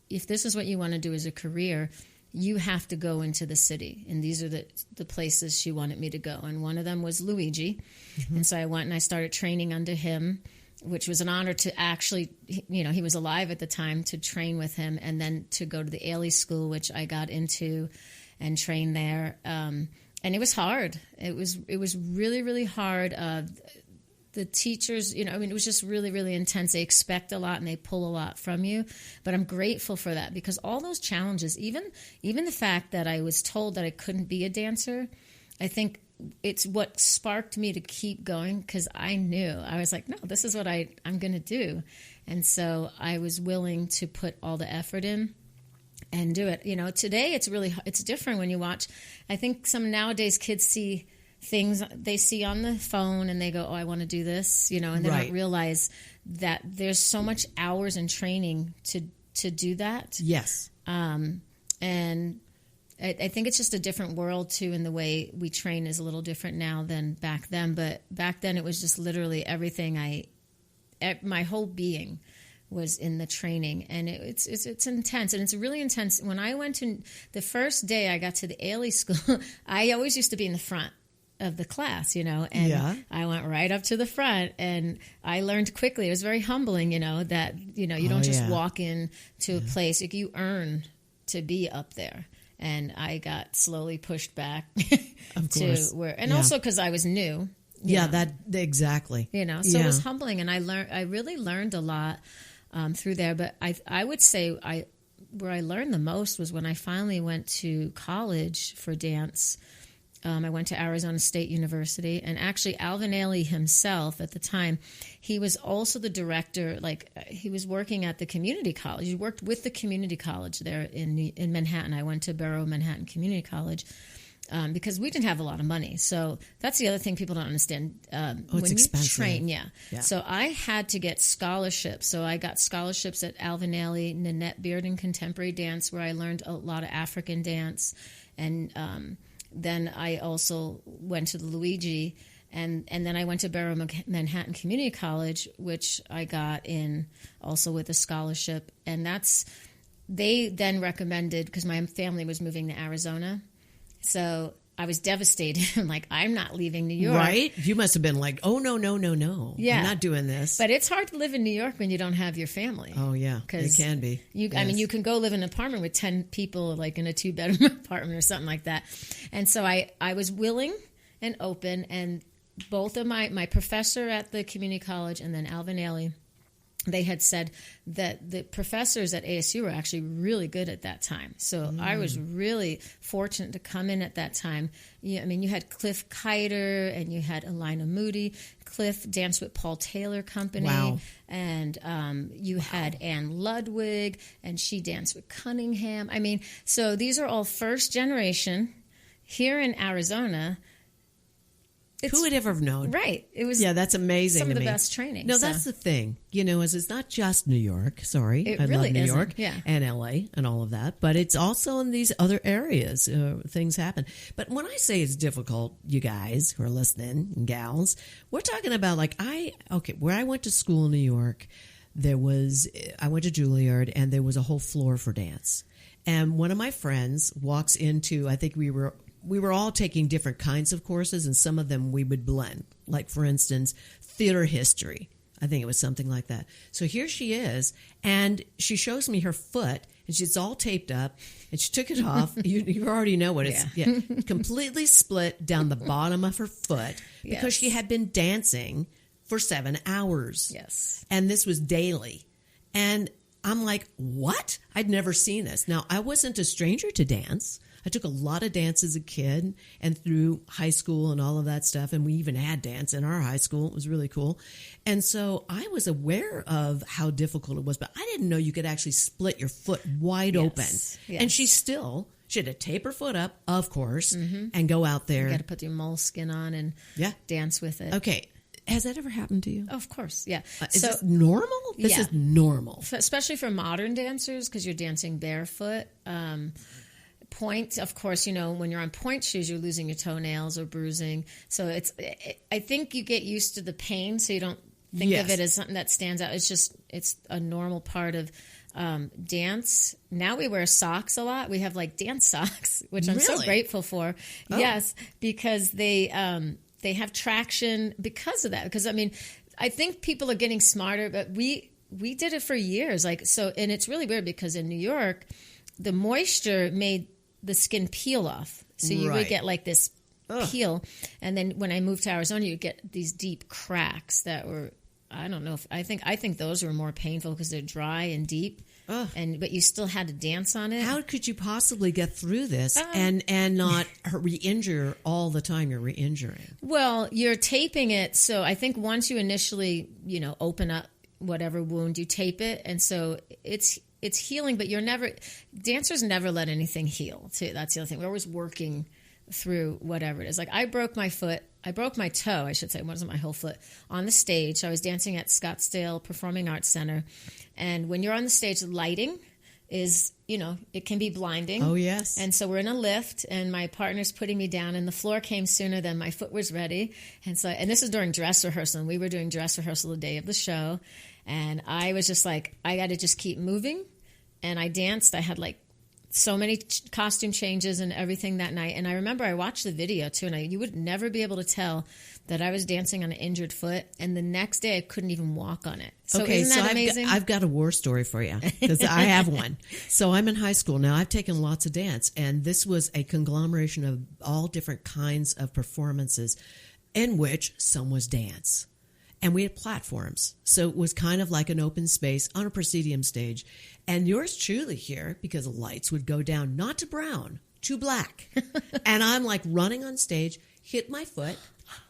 if this is what you want to do as a career, you have to go into the city. And these are the places she wanted me to go. And one of them was Luigi. Mm-hmm. And so I went and I started training under him, which was an honor to actually, he was alive at the time, to train with him, and then to go to the Ailey School, which I got into and trained there. And it was hard. It was really, really hard. The teachers, it was just really, really intense. They expect a lot and they pull a lot from you. But I'm grateful for that, because all those challenges, even the fact that I was told that I couldn't be a dancer, I think it's what sparked me to keep going, because I knew. I was like, no, this is what I'm going to do. And so I was willing to put all the effort in and do it. Today it's different when you watch. I think some nowadays kids see things they see on the phone and they go, oh, I want to do this, and they don't realize that there's so much hours in training to do that. Yes. And I think it's just a different world too, and the way we train is a little different now than back then. But back then it was just literally everything my whole being was in the training, and it's intense, and it's really intense. When I went to the first day I got to the Ailey School, I always used to be in the front of the class, and I went right up to the front, and I learned quickly. It was very humbling, that, you don't just walk in to a place. You earn to be up there. And I got slowly pushed back to where, and also because I was new. That exactly. So it was humbling, and I really learned a lot through there. But I would say where I learned the most was when I finally went to college for dance. I went to Arizona State University, and actually Alvin Ailey himself at the time, he was also the director. Like, he was working at the community college. He worked with the community college there in Manhattan. I went to Borough Manhattan Community College because we didn't have a lot of money. So that's the other thing people don't understand. It's expensive. Train, yeah. So I had to get scholarships. So I got scholarships at Alvin Ailey, Nanette Bearden Contemporary Dance, where I learned a lot of African dance, and then I also went to the Luigi, and then I went to Borough Manhattan Community College, which I got in also with a scholarship. And they then recommended, because my family was moving to Arizona. So I was devastated. I'm like, I'm not leaving New York. Right? You must have been like, oh, no. Yeah. I'm not doing this. But it's hard to live in New York when you don't have your family. Oh, yeah. It can be. I mean, you can go live in an apartment with 10 people, like in a 2-bedroom apartment or something like that. And so I was willing and open. And both of my professor at the community college and then Alvin Ailey, they had said that the professors at ASU were actually really good at that time. So I was really fortunate to come in at that time. You had Cliff Kiter and you had Elina Moody. Cliff danced with Paul Taylor Company. Wow. And you had Ann Ludwig, and she danced with Cunningham. So these are all first generation here in Arizona. Who would ever have known? Right. It was that's amazing. Some of the best training. No, that's the thing. It's not just New York. Sorry. I love New York and LA and all of that. But it's also in these other areas. Things happen. But when I say it's difficult, you guys who are listening, and gals, we're talking about where I went to school in New York, I went to Juilliard, and there was a whole floor for dance. And one of my friends walks into, I think we were all taking different kinds of courses, and some of them we would blend. Like, for instance, theater history. I think it was something like that. So here she is, and she shows me her foot, and she's all taped up, and she took it off. You already know what it's completely split down the bottom of her foot because she had been dancing for 7 hours. Yes. And this was daily. And I'm like, what? I'd never seen this. Now, I wasn't a stranger to dance. I took a lot of dance as a kid and through high school and all of that stuff. And we even had dance in our high school. It was really cool. And so I was aware of how difficult it was, but I didn't know you could actually split your foot wide open. Yes. And she had to tape her foot up, of course, and go out there. You got to put your moleskin on and dance with it. Okay. Has that ever happened to you? Of course, yeah. Is this normal? This is normal. Especially for modern dancers because you're dancing barefoot. Point, of course, when you're on point shoes, you're losing your toenails or bruising. So I think you get used to the pain so you don't think of it as something that stands out. It's a normal part of dance. Now we wear socks a lot. We have like dance socks, which I'm so grateful for. Oh. Yes, because they have traction because of that. Because I think people are getting smarter, but we did it for years. And it's really weird because in New York, the moisture made the skin peel off. So you would get like this peel. And then when I moved to Arizona, you get these deep cracks that were, I don't know if I think those were more painful because they're dry and deep. But you still had to dance on it. How could you possibly get through this and not re-injure all the time you're re-injuring? Well, you're taping it. So I think once you initially, open up whatever wound, you tape it. And so it's healing, but dancers never let anything heal too. That's the other thing. We're always working through whatever it is. Like I broke my toe, I should say. It wasn't my whole foot on the stage. I was dancing at Scottsdale Performing Arts Center. And when you're on the stage, lighting is, it can be blinding. Oh, yes. And so we're in a lift and my partner's putting me down and the floor came sooner than my foot was ready. And this is during dress rehearsal and we were doing dress rehearsal the day of the show. And I was just like, I got to just keep moving. And I danced. I had like so many costume changes and everything that night. And I remember I watched the video too, and you would never be able to tell that I was dancing on an injured foot. And the next day I couldn't even walk on it. So isn't that amazing? I've got a war story for you because I have one. So I'm in high school now. I've taken lots of dance, and this was a conglomeration of all different kinds of performances in which some was dance. And we had platforms. So it was kind of like an open space on a proscenium stage. And yours truly here, because the lights would go down, not to brown, to black. And I'm like running on stage, hit my foot.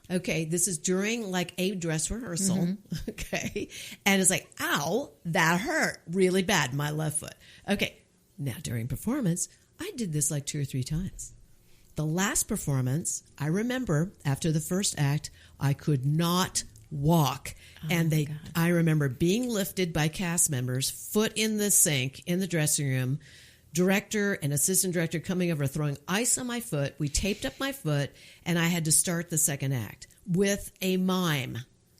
Okay, this is during like a dress rehearsal. Mm-hmm. Okay. And it's like, ow, that hurt really bad, my left foot. Okay, now during performance, I did this like 2 or 3 times. The last performance, I remember after the first act, I could not walk. And I remember being lifted by cast members, foot in the sink in the dressing room, director and assistant director coming over, throwing ice on my foot. We taped up my foot, and I had to start the second act with a mime.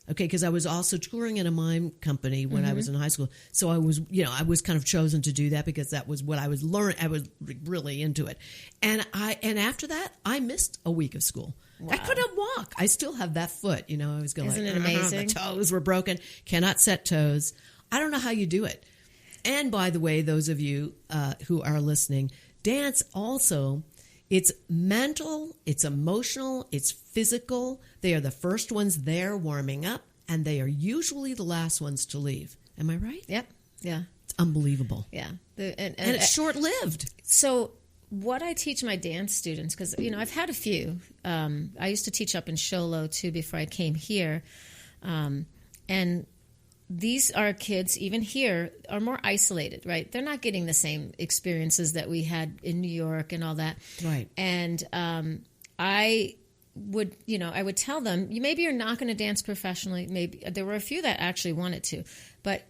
Okay, because I was also touring in a mime company when I was in high school. So I was kind of chosen to do that because that was what I was learning. I was really into it. And after that, I missed a week of school. Wow. I couldn't walk. I still have that foot. I was going, isn't it amazing? The toes were broken. Cannot set toes. I don't know how you do it. And by the way, those of you who are listening, dance also, it's mental, it's emotional, it's physical. They are the first ones there warming up, and they are usually the last ones to leave. Am I right? Yep. Yeah. It's unbelievable. Yeah. And it's short-lived. So what I teach my dance students, because, I've had a few. I used to teach up in Show Low, too, before I came here. And these are kids, even here, are more isolated, right? They're not getting the same experiences that we had in New York and all that. Right. And I would tell them, maybe you're not going to dance professionally. Maybe there were a few that actually wanted to, but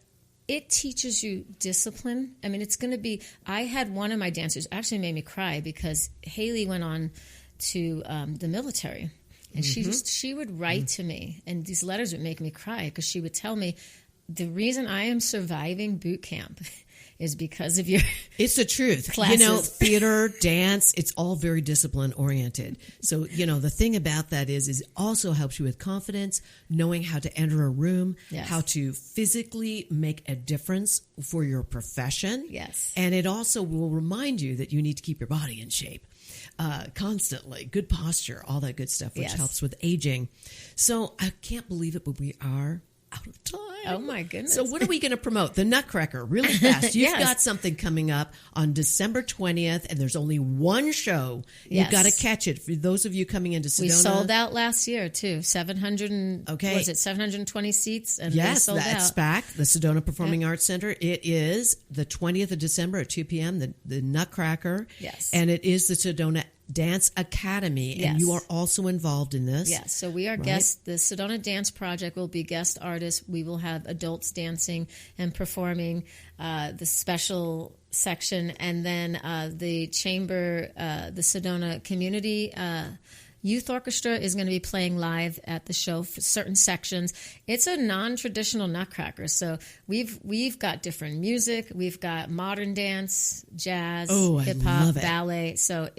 it teaches you discipline. I mean, it's going to be, I had one of my dancers actually made me cry because Haley went on to the military. And she would write to me, and these letters would make me cry because she would tell me, the reason I am surviving boot camp is because of your It's the truth. Classes. Theater, dance, it's all very discipline oriented. So, the thing about that is it also helps you with confidence, knowing how to enter a room, yes. how to physically make a difference for your profession. Yes. And it also will remind you that you need to keep your body in shape. Constantly, good posture, all that good stuff, which yes. helps with aging. So I can't believe it, but we are out of time. Oh, my goodness. So what are we going to promote? The Nutcracker, really fast. You've Yes. got something coming up on December 20th, and there's only one show. You've Yes. got to catch it. For those of you coming into Sedona. We sold out last year, too. 720 seats? And Yes, they sold that's out. back. The Sedona Performing Arts Center. It is the 20th of December at 2 p.m., the Nutcracker. Yes. And it is the Sedona Dance Academy. And Yes. you are also involved in this. Yes, so we are guests. The Sedona Dance Project will be guest artists. We will have adults dancing and performing the special section, and then the chamber, the Sedona Community Youth Orchestra is going to be playing live at the show for certain sections. It's a non-traditional Nutcracker, so we've got different music. We've got modern dance, jazz, hip hop, ballet. So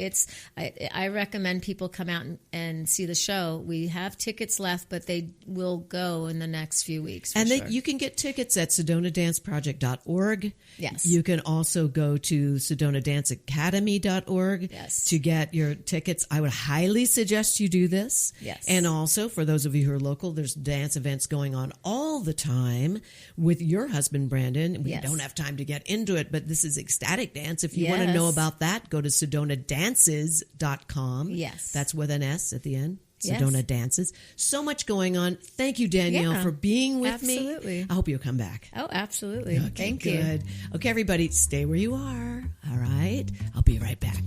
I recommend people come out and see the show. We have tickets left, but they will go in the next few weeks. And sure. you can get tickets at SedonaDanceProject.org. Yes. You can also go to SedonaDanceAcademy.org to get your tickets. I would highly suggest you do this. Yes. And also, for those of you who are local, there's dance events going on all the time with your husband, Brandon. We don't have time to get into it, but this is ecstatic dance. If you want to know about that, go to SedonaDances.com. Yes. That's with an S at the end. Yes. Sedona Dances. So much going on. Thank you, Danielle, for being with me. Absolutely. I hope you'll come back. Oh, absolutely. Okay, Thank you. good. Okay, everybody, stay where you are. All right. I'll be right back.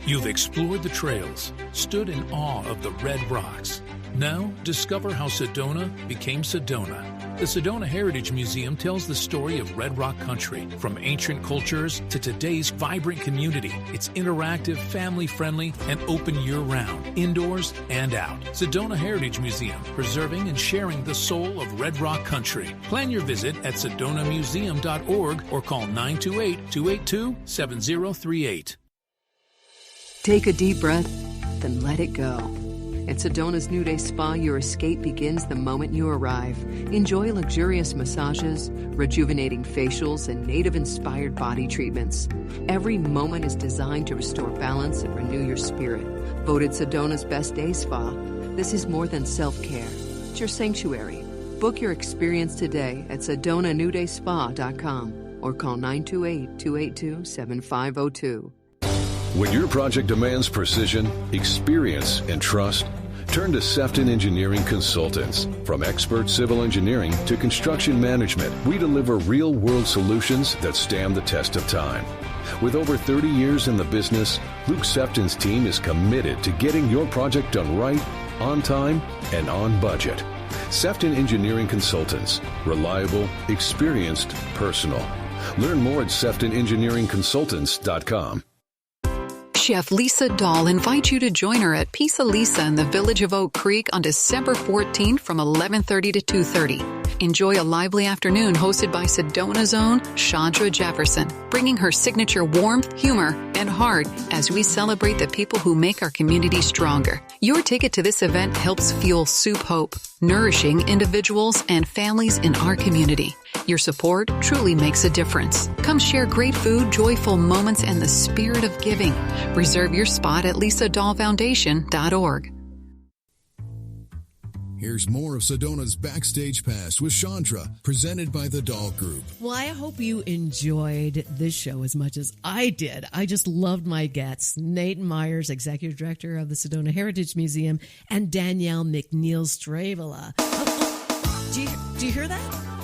You've explored the trails, stood in awe of the red rocks. Now, discover how Sedona became Sedona. The Sedona Heritage Museum tells the story of Red Rock country, from ancient cultures to today's vibrant community. It's interactive, family-friendly, and open year-round, indoors and out. Sedona Heritage Museum, preserving and sharing the soul of Red Rock country. Plan your visit at sedonamuseum.org or call 928-282-7038. Take a deep breath, then let it go. At Sedona's New Day Spa, your escape begins the moment you arrive. Enjoy luxurious massages, rejuvenating facials, and native-inspired body treatments. Every moment is designed to restore balance and renew your spirit. Voted Sedona's Best Day Spa, this is more than self-care. It's your sanctuary. Book your experience today at SedonaNewDaySpa.com or call 928-282-7502. When your project demands precision, experience, and trust, turn to Sefton Engineering Consultants. From expert civil engineering to construction management, we deliver real-world solutions that stand the test of time. With over 30 years in the business, Luke Sefton's team is committed to getting your project done right, on time, and on budget. Sefton Engineering Consultants. Reliable, experienced, personal. Learn more at SeftonEngineeringConsultants.com. Chef Lisa Dahl invites you to join her at Pizza Lisa in the Village of Oak Creek on December 14th from 11:30 to 2:30. Enjoy a lively afternoon hosted by Sedona's own Shondra Jefferson, bringing her signature warmth, humor, and heart as we celebrate the people who make our community stronger. Your ticket to this event helps fuel Soup Hope, nourishing individuals and families in our community. Your support truly makes a difference. Come share great food, joyful moments, and the spirit of giving. Reserve your spot at lisadahlfoundation.org. Here's more of Sedona's Backstage Pass with Shondra, presented by the Dahl Group. Well, I hope you enjoyed this show as much as I did. I just loved my guests, Nate Meyers, Executive Director of the Sedona Heritage Museum, and Danielle McNeal Strabala. Do you hear that?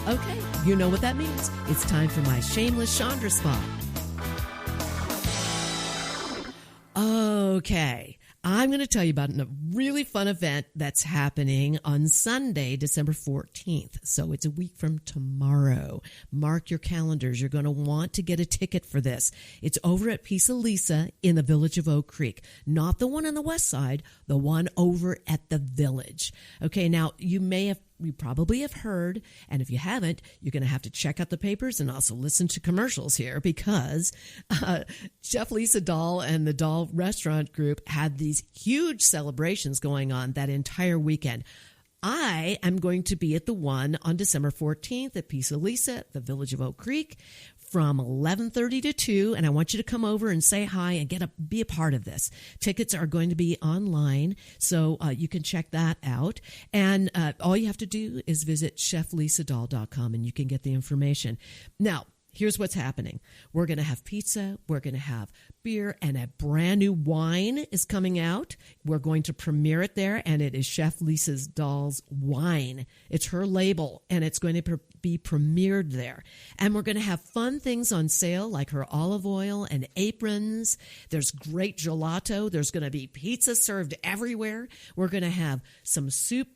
Okay, you know what that means. It's time for my shameless Shondra spot. Okay, I'm going to tell you about a really fun event that's happening on Sunday, December 14th. So it's a week from tomorrow. Mark your calendars. You're going to want to get a ticket for this. It's over at Pizza Lisa in the Village of Oak Creek. Not the one on the west side, the one over at the Village. Okay, now you probably have heard, and if you haven't, you're going to have to check out the papers and also listen to commercials here, because Chef Lisa Dahl and the Dahl Restaurant Group had these huge celebrations going on that entire weekend. I am going to be at the one on December 14th at Pizza Lisa, the Village of Oak Creek, from 11:30 to 2, and I want you to come over and say hi and be a part of this. Tickets are going to be online, so you can check that out. And all you have to do is visit cheflisadahl.com, and you can get the information. Now, here's what's happening. We're going to have pizza. We're going to have beer, and a brand new wine is coming out. We're going to premiere it there, and it is Chef Lisa Dahl's wine. It's her label, and it's going to be premiered there. And we're going to have fun things on sale, like her olive oil and aprons. There's great gelato. There's going to be pizza served everywhere. We're going to have some soup.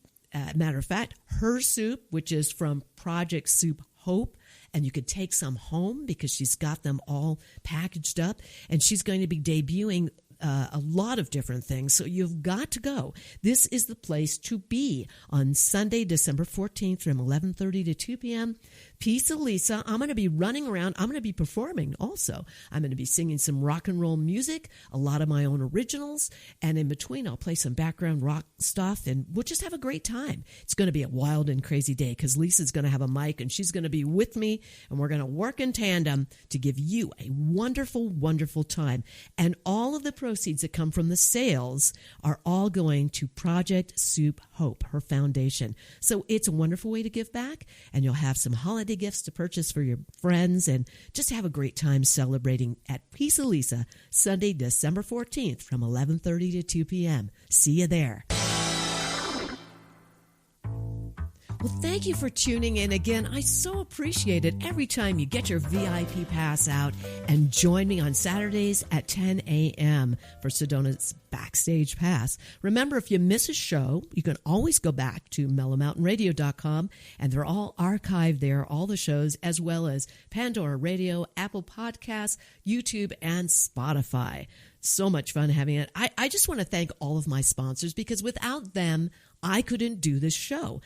Matter of fact, her soup, which is from Project Soup Hope, and you could take some home because she's got them all packaged up, and she's going to be debuting a lot of different things. So you've got to go. This is the place to be on Sunday, December 14th from 11:30 to 2 p.m. Pizza Lisa. I'm going to be running around. I'm going to be performing also. I'm going to be singing some rock and roll music, a lot of my own originals, and in between I'll play some background rock stuff, and we'll just have a great time. It's going to be a wild and crazy day because Lisa's going to have a mic, and she's going to be with me, and we're going to work in tandem to give you a wonderful, wonderful time. And all of the proceeds that come from the sales are all going to Project Soup Hope, her foundation. So it's a wonderful way to give back, and you'll have some holiday gifts to purchase for your friends, and just have a great time celebrating at Pizza Lisa, Sunday, December 14th from 11:30 to 2 p.m. See you there. Well, thank you for tuning in again. I so appreciate it every time you get your VIP pass out and join me on Saturdays at 10 a.m. for Sedona's Backstage Pass. Remember, if you miss a show, you can always go back to mellowmountainradio.com, and they're all archived there, all the shows, as well as Pandora Radio, Apple Podcasts, YouTube, and Spotify. So much fun having it. I just want to thank all of my sponsors, because without them, I couldn't do this show.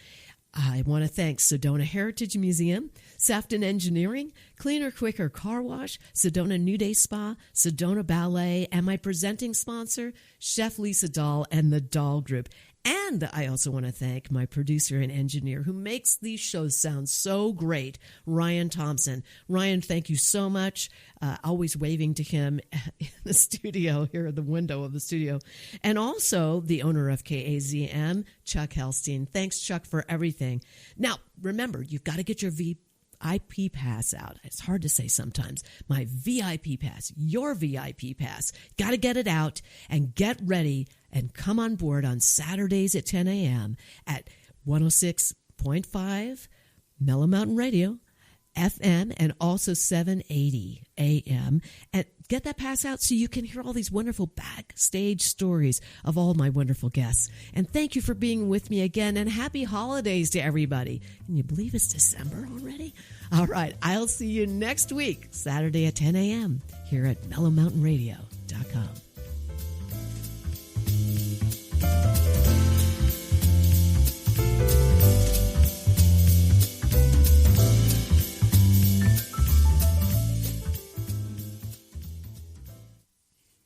I want to thank Sedona Heritage Museum, Safton Engineering, Cleaner Quicker Car Wash, Sedona New Day Spa, Sedona Ballet, and my presenting sponsor, Chef Lisa Dahl and the Dahl Group. And I also want to thank my producer and engineer who makes these shows sound so great, Ryan Thompson. Ryan, thank you so much. Always waving to him in the studio, here at the window of the studio. And also the owner of KAZM, Chuck Helstein. Thanks, Chuck, for everything. Now, remember, you've got to get your VIP pass out. It's hard to say sometimes. My VIP pass, your VIP pass. Got to get it out and get ready and come on board on Saturdays at 10 a.m. at 106.5 Mellow Mountain Radio, FM, and also 780 a.m. And get that pass out so you can hear all these wonderful backstage stories of all my wonderful guests. And thank you for being with me again, and happy holidays to everybody. Can you believe it's December already? All right, I'll see you next week, Saturday at 10 a.m. here at mellowmountainradio.com.